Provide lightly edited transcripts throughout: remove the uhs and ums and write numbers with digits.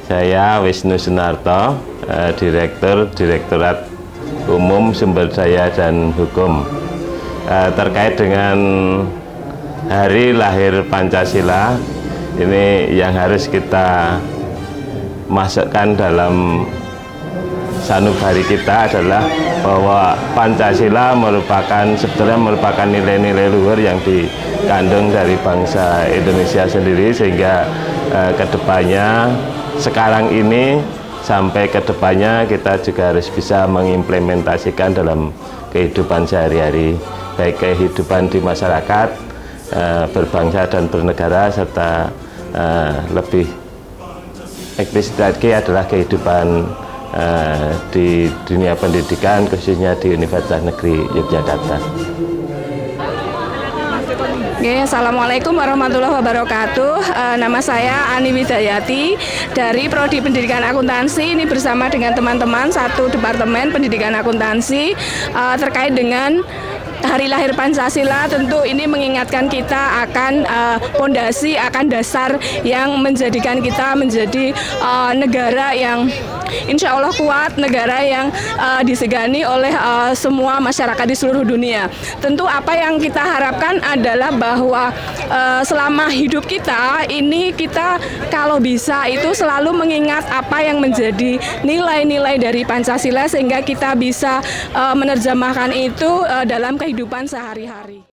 Saya Wisnu Sunarto, Direktorat Umum Sumber Daya dan Hukum. Terkait dengan Hari Lahir Pancasila, ini yang harus kita masukkan dalam sanubari kita adalah bahwa Pancasila sebetulnya merupakan nilai-nilai luhur yang dikandung dari bangsa Indonesia sendiri, sehingga kedepannya sekarang ini sampai kedepannya kita juga harus bisa mengimplementasikan dalam kehidupan sehari-hari, baik kehidupan di masyarakat, berbangsa dan bernegara, serta lebih eksplisit lagi adalah kehidupan di dunia pendidikan, khususnya di Universitas Negeri Yogyakarta. Oke, Assalamualaikum warahmatullahi wabarakatuh. Nama saya Ani Widayati dari Prodi Pendidikan Akuntansi. Ini bersama dengan teman-teman satu Departemen Pendidikan Akuntansi terkait dengan Hari Lahir Pancasila. Tentu ini mengingatkan kita akan pondasi, akan dasar yang menjadikan kita menjadi negara yang insya Allah kuat, negara yang disegani oleh semua masyarakat di seluruh dunia. Tentu apa yang kita harapkan adalah bahwa selama hidup kita ini, kita kalau bisa itu selalu mengingat apa yang menjadi nilai-nilai dari Pancasila, sehingga kita bisa menerjemahkan itu dalam kehidupan sehari-hari.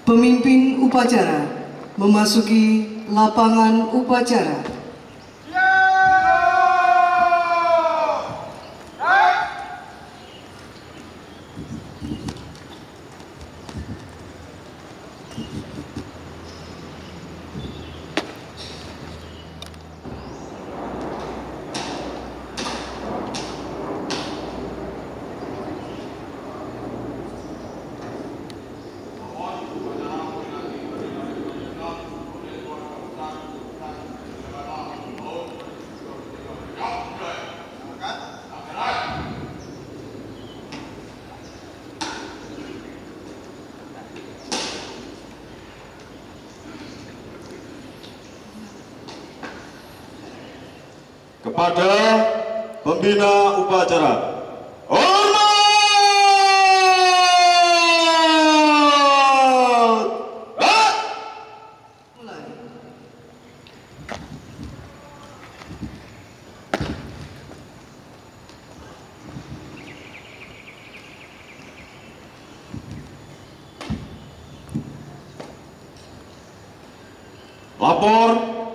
Pemimpin upacara memasuki lapangan upacara. Kepada pembina upacara, hormat! Mulai. Lapor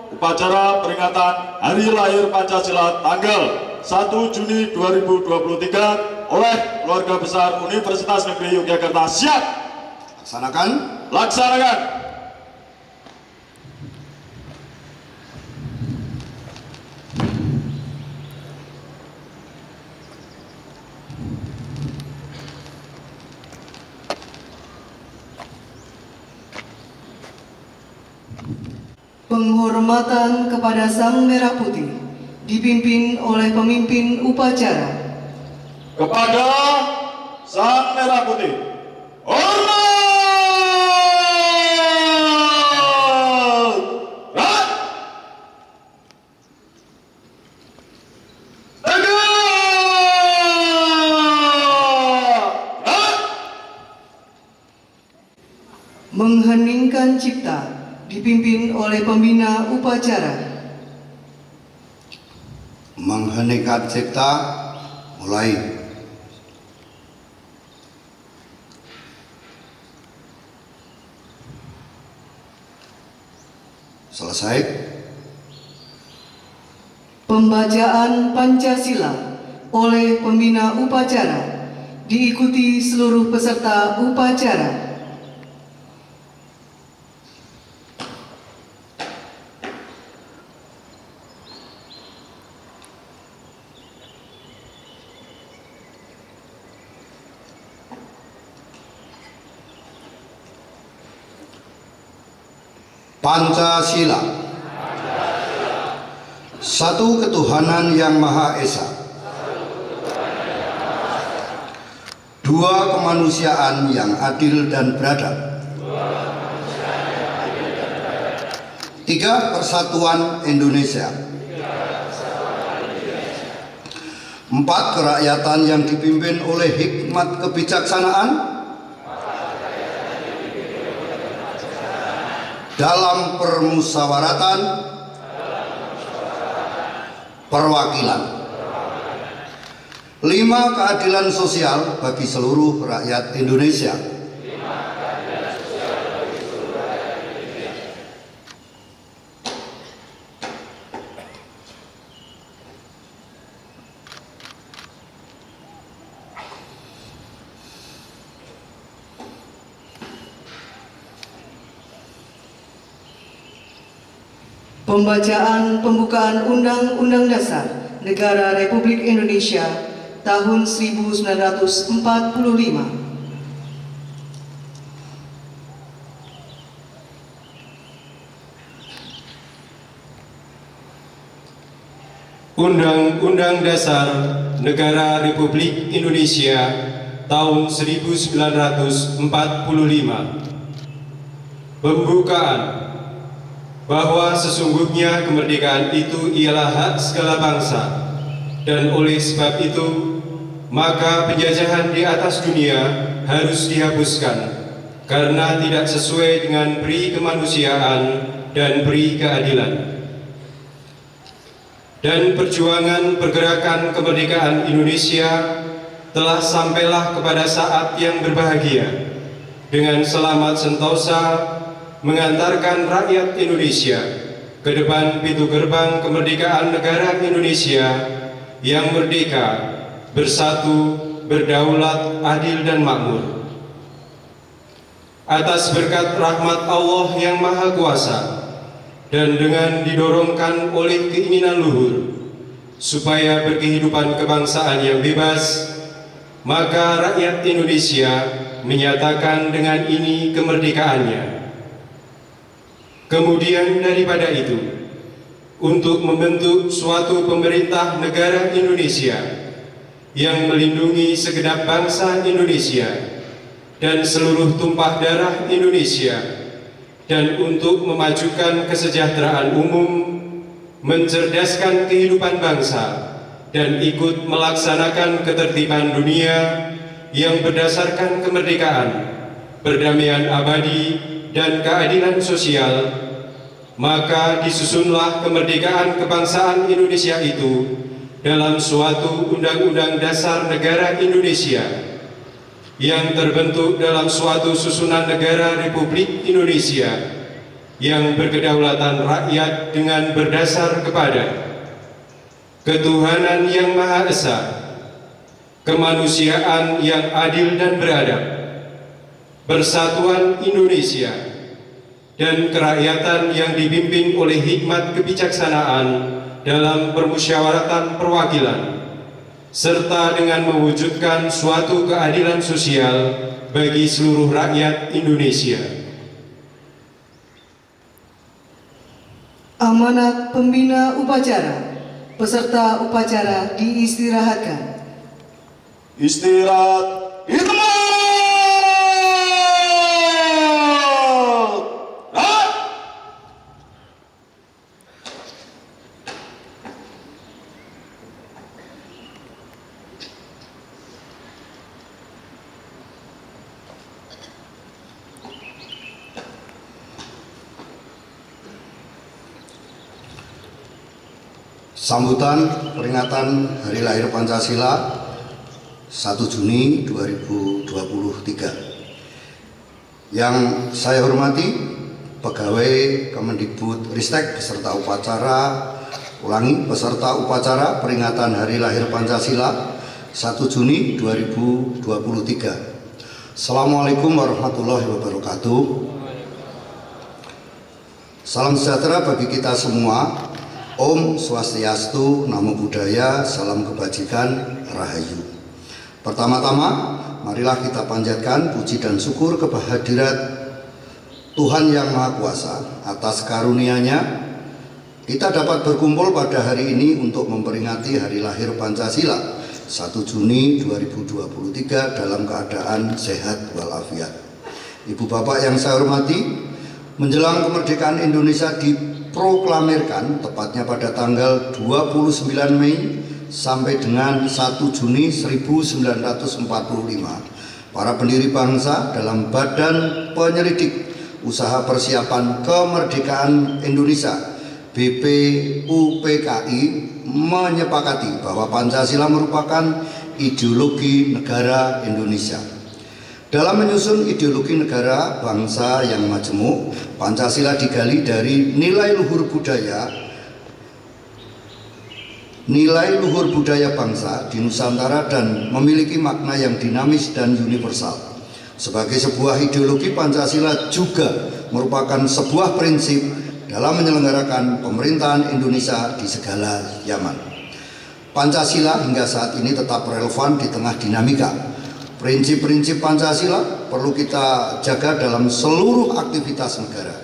upacara peringatan Hari Lahir Pancasila tanggal 1 Juni 2023 oleh keluarga besar Universitas Negeri Yogyakarta. Siap! Laksanakan. Laksanakan. Penghormatan kepada Sang Merah Putih dipimpin oleh pemimpin upacara. Kepada Sang Merah Putih, hormat! Mengheningkan cipta dipimpin oleh pembina upacara. Mengheningkan cipta, mulai. Selesai. Pembacaan Pancasila oleh pembina upacara diikuti seluruh peserta upacara. Pancasila. Satu ketuhanan yang Maha Esa. Dua kemanusiaan yang adil dan beradab. Tiga persatuan Indonesia. Empat kerakyatan yang dipimpin oleh hikmat kebijaksanaan dalam permusyawaratan perwakilan. Lima, keadilan sosial bagi seluruh rakyat Indonesia. Pembacaan pembukaan Undang-Undang Dasar Negara Republik Indonesia tahun 1945. Undang-Undang Dasar Negara Republik Indonesia tahun 1945. Pembukaan. Bahwa sesungguhnya kemerdekaan itu ialah hak segala bangsa, dan oleh sebab itu maka penjajahan di atas dunia harus dihapuskan karena tidak sesuai dengan peri kemanusiaan dan peri keadilan. Dan perjuangan pergerakan kemerdekaan Indonesia telah sampailah kepada saat yang berbahagia dengan selamat sentosa mengantarkan rakyat Indonesia ke depan pintu gerbang kemerdekaan negara Indonesia yang merdeka, bersatu, berdaulat, adil dan makmur. Atas berkat rahmat Allah yang Maha Kuasa dan dengan didorongkan oleh keinginan luhur supaya berkehidupan kebangsaan yang bebas, maka rakyat Indonesia menyatakan dengan ini kemerdekaannya. Kemudian daripada itu, untuk membentuk suatu pemerintah negara Indonesia yang melindungi segenap bangsa Indonesia dan seluruh tumpah darah Indonesia, dan untuk memajukan kesejahteraan umum, mencerdaskan kehidupan bangsa, dan ikut melaksanakan ketertiban dunia yang berdasarkan kemerdekaan, perdamaian abadi, dan keadilan sosial, maka disusunlah kemerdekaan kebangsaan Indonesia itu dalam suatu Undang-Undang Dasar Negara Indonesia yang terbentuk dalam suatu susunan negara Republik Indonesia yang berkedaulatan rakyat dengan berdasar kepada ketuhanan yang Maha Esa, kemanusiaan yang adil dan beradab, persatuan Indonesia, dan kerakyatan yang dipimpin oleh hikmat kebijaksanaan dalam permusyawaratan perwakilan, serta dengan mewujudkan suatu keadilan sosial bagi seluruh rakyat Indonesia. Amanat pembina upacara. Peserta upacara diistirahatkan. Istirahat. Hikmat. Sambutan peringatan Hari Lahir Pancasila 1 Juni 2023. Yang saya hormati pegawai Kemendikbud Ristek beserta upacara peringatan Hari Lahir Pancasila 1 Juni 2023. Assalamualaikum warahmatullahi wabarakatuh. Salam sejahtera bagi kita semua. Om Swastiastu, Namo Buddhaya, salam kebajikan, Rahayu. Pertama-tama, marilah kita panjatkan puji dan syukur kehadirat Tuhan Yang Maha Kuasa atas karunia-Nya. Kita dapat berkumpul pada hari ini untuk memperingati Hari Lahir Pancasila 1 Juni 2023 dalam keadaan sehat walafiat. Ibu bapak yang saya hormati, menjelang kemerdekaan Indonesia diproklamirkan tepatnya pada tanggal 29 Mei sampai dengan 1 Juni 1945, para pendiri bangsa dalam Badan Penyelidik Usaha Persiapan Kemerdekaan Indonesia BPUPKI menyepakati bahwa Pancasila merupakan ideologi negara Indonesia. Dalam menyusun ideologi negara bangsa yang majemuk, Pancasila digali dari nilai luhur budaya bangsa di Nusantara dan memiliki makna yang dinamis dan universal. Sebagai sebuah ideologi, Pancasila juga merupakan sebuah prinsip dalam menyelenggarakan pemerintahan Indonesia di segala zaman. Pancasila hingga saat ini tetap relevan di tengah dinamika. Prinsip-prinsip Pancasila perlu kita jaga dalam seluruh aktivitas negara.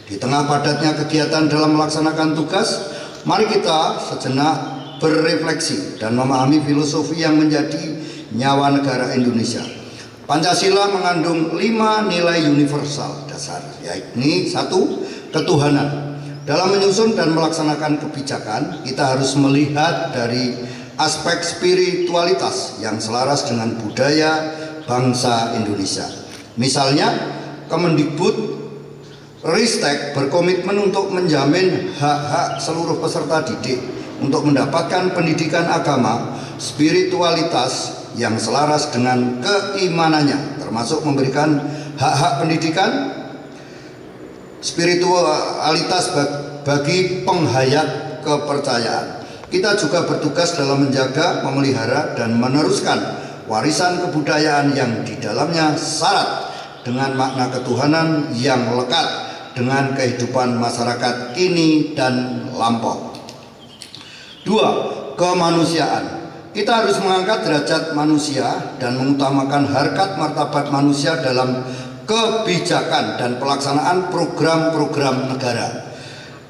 Di tengah padatnya kegiatan dalam melaksanakan tugas, mari kita sejenak berefleksi dan memahami filosofi yang menjadi nyawa negara Indonesia. Pancasila mengandung 5 nilai universal dasar, yakni 1. Ketuhanan. Dalam menyusun dan melaksanakan kebijakan, kita harus melihat dari aspek spiritualitas yang selaras dengan budaya bangsa Indonesia. Misalnya, Kemendikbud Ristek berkomitmen untuk menjamin hak-hak seluruh peserta didik untuk mendapatkan pendidikan agama, spiritualitas yang selaras dengan keimanannya, termasuk memberikan hak-hak pendidikan spiritualitas bagi penghayat kepercayaan. Kita juga bertugas dalam menjaga, memelihara, dan meneruskan warisan kebudayaan yang di dalamnya syarat dengan makna ketuhanan yang lekat dengan kehidupan masyarakat kini dan lampau. 2. Kemanusiaan. Kita harus mengangkat derajat manusia dan mengutamakan harkat martabat manusia dalam kebijakan dan pelaksanaan program-program negara.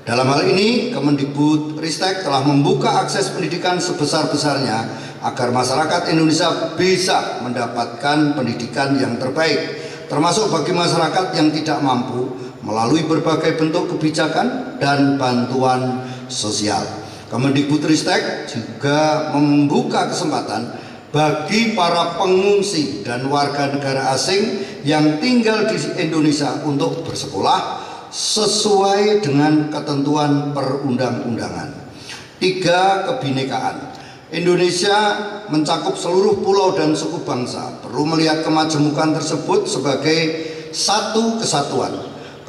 Dalam hal ini, Kemendikbud Ristek telah membuka akses pendidikan sebesar-besarnya agar masyarakat Indonesia bisa mendapatkan pendidikan yang terbaik, termasuk bagi masyarakat yang tidak mampu melalui berbagai bentuk kebijakan dan bantuan sosial. Kemendikbud Ristek juga membuka kesempatan bagi para pengungsi dan warga negara asing yang tinggal di Indonesia untuk bersekolah sesuai dengan ketentuan perundang-undangan. 3. Kebinekaan. Indonesia mencakup seluruh pulau dan suku bangsa, perlu melihat kemajemukan tersebut sebagai satu kesatuan.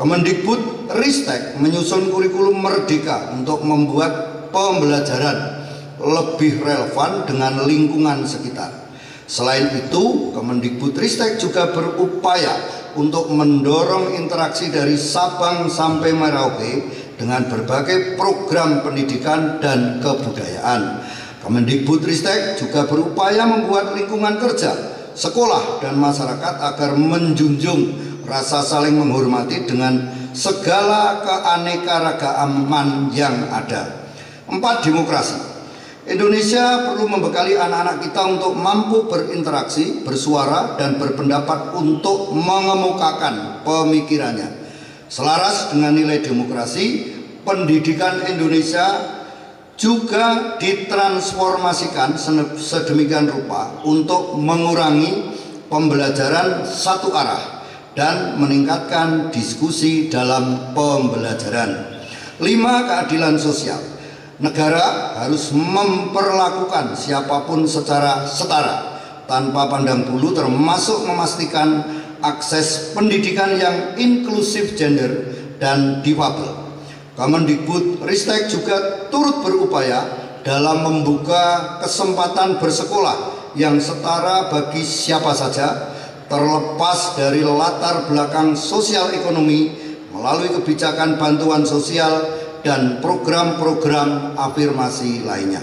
Kemendikbud Ristek menyusun kurikulum merdeka untuk membuat pembelajaran lebih relevan dengan lingkungan sekitar. Selain itu, Kemendikbud Ristek juga berupaya untuk mendorong interaksi dari Sabang sampai Merauke dengan berbagai program pendidikan dan kebudayaan. Kemendikbud Ristek juga berupaya membuat lingkungan kerja, sekolah, dan masyarakat agar menjunjung rasa saling menghormati dengan segala keanekaragaman yang ada. 4. Demokrasi. Indonesia perlu membekali anak-anak kita untuk mampu berinteraksi, bersuara, dan berpendapat untuk mengemukakan pemikirannya. Selaras dengan nilai demokrasi, pendidikan Indonesia juga ditransformasikan sedemikian rupa untuk mengurangi pembelajaran satu arah dan meningkatkan diskusi dalam pembelajaran. 5. Keadilan sosial. Negara harus memperlakukan siapapun secara setara tanpa pandang bulu, termasuk memastikan akses pendidikan yang inklusif gender dan difabel. Kemendikbudristek juga turut berupaya dalam membuka kesempatan bersekolah yang setara bagi siapa saja, terlepas dari latar belakang sosial ekonomi, melalui kebijakan bantuan sosial dan program-program afirmasi lainnya.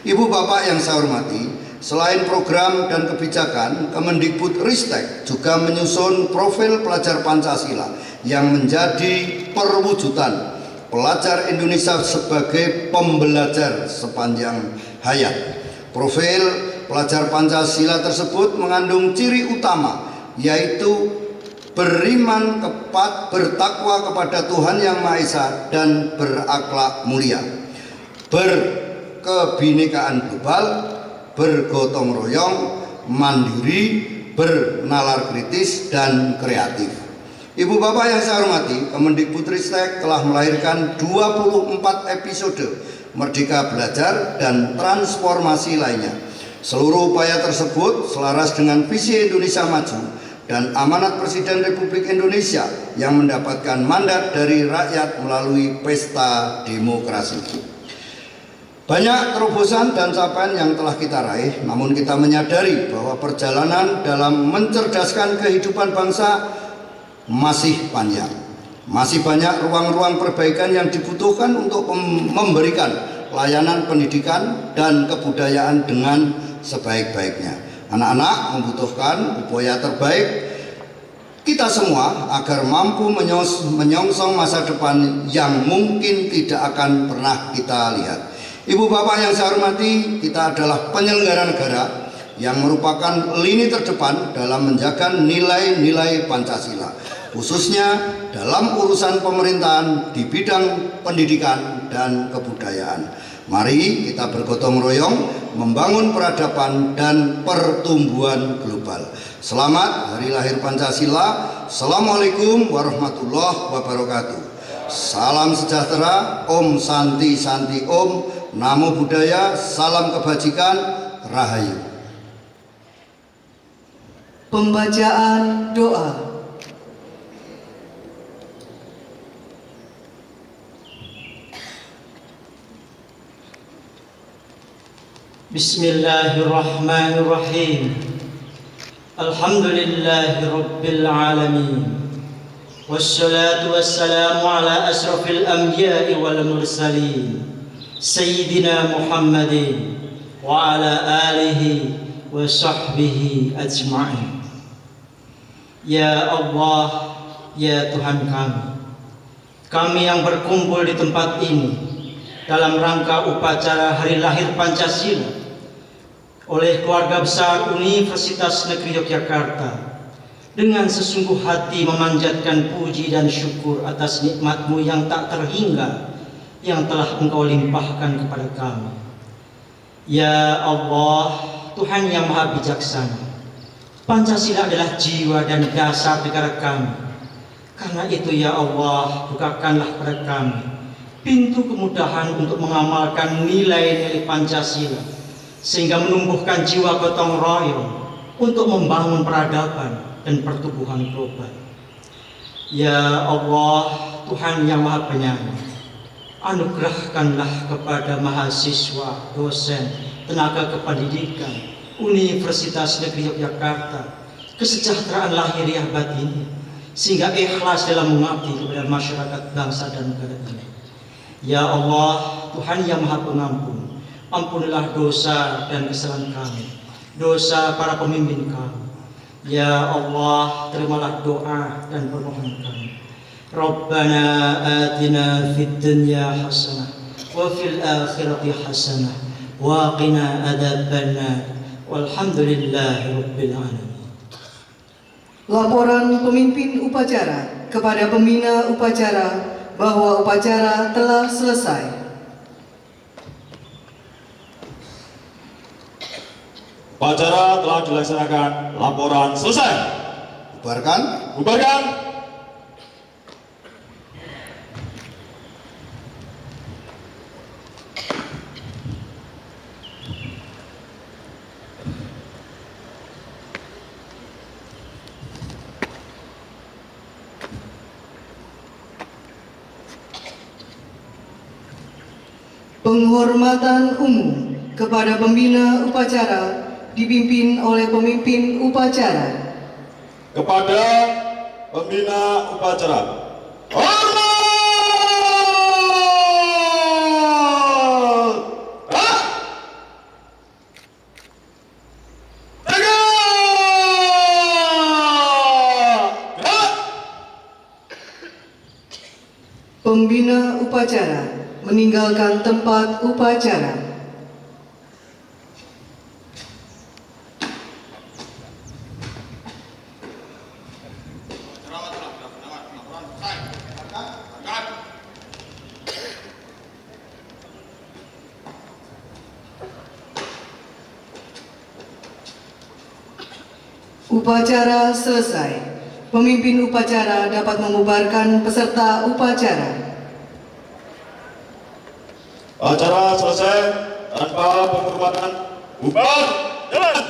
Ibu bapak yang saya hormati, selain program dan kebijakan, Kemendikbudristek juga menyusun profil pelajar Pancasila yang menjadi perwujudan pelajar Indonesia sebagai pembelajar sepanjang hayat. Profil pelajar Pancasila tersebut mengandung ciri utama, yaitu beriman bertakwa kepada Tuhan Yang Maha Esa dan berakhlak mulia, berkebinekaan global, bergotong royong, mandiri, bernalar kritis, dan kreatif. Ibu bapak yang saya hormati, Kemendikbudristek telah melahirkan 24 episode Merdeka Belajar dan transformasi lainnya. Seluruh upaya tersebut selaras dengan visi Indonesia Maju dan amanat Presiden Republik Indonesia yang mendapatkan mandat dari rakyat melalui pesta demokrasi. Banyak terobosan dan capaian yang telah kita raih, namun kita menyadari bahwa perjalanan dalam mencerdaskan kehidupan bangsa masih panjang. Masih banyak ruang-ruang perbaikan yang dibutuhkan untuk memberikan layanan pendidikan dan kebudayaan dengan sebaik-baiknya. Anak-anak membutuhkan upaya terbaik kita semua agar mampu menyongsong masa depan yang mungkin tidak akan pernah kita lihat. Ibu bapak yang saya hormati, kita adalah penyelenggara negara yang merupakan lini terdepan dalam menjaga nilai-nilai Pancasila, khususnya dalam urusan pemerintahan di bidang pendidikan dan kebudayaan. Mari kita bergotong royong membangun peradaban dan pertumbuhan global. Selamat Hari Lahir Pancasila. Assalamualaikum warahmatullahi wabarakatuh. Salam sejahtera, Om Santi Santi Om, Namo Buddhaya, salam kebajikan, Rahayu. Pembacaan doa. Bismillahirrahmanirrahim. Alhamdulillahi Rabbil Alamin. Wassalatu wassalamu ala asrafil anbiya'i wal mursalin, Sayyidina Muhammadin wa ala alihi wa sahbihi ajma'in. Ya Allah, ya Tuhan kami yang berkumpul di tempat ini dalam rangka upacara Hari Lahir Pancasila oleh keluarga besar Universitas Negeri Yogyakarta, dengan sesungguh hati memanjatkan puji dan syukur atas nikmat-Mu yang tak terhingga yang telah Engkau limpahkan kepada kami. Ya Allah, Tuhan yang Maha Bijaksana, Pancasila adalah jiwa dan dasar negara kami. Karena itu ya Allah, bukakanlah pada kami pintu kemudahan untuk mengamalkan nilai-nilai Pancasila, sehingga menumbuhkan jiwa gotong royong untuk membangun peradaban dan pertumbuhan global. Ya Allah, Tuhan yang Maha Penyayang, anugerahkanlah kepada mahasiswa, dosen, tenaga kependidikan Universitas Negeri Yogyakarta kesejahteraan lahiriah batin, sehingga ikhlas dalam mengabdi kepada masyarakat bangsa dan negara ini. Ya Allah, Tuhan yang Maha Pengampun, ampunilah dosa dan kesalahan kami, dosa para pemimpin kami. Ya Allah, terimalah doa dan permohonan kami. Rabbana atina fid dunya hasanah wa fil akhirati hasanah wa qina adzabannar. Walhamdulillahi rabbil alamin. Laporan pemimpin upacara kepada pembina upacara bahwa upacara telah selesai. Upacara telah dilaksanakan. Laporan selesai. Bubarkan. Bubarkan. Penghormatan umum kepada pembina upacara dipimpin oleh pemimpin upacara. Kepada pembina upacara, hormat! Pembina upacara meninggalkan tempat upacara. Upacara selesai. Pemimpin upacara dapat membubarkan peserta upacara. Acara selesai tanpa penghormatan. Bubar, jalan!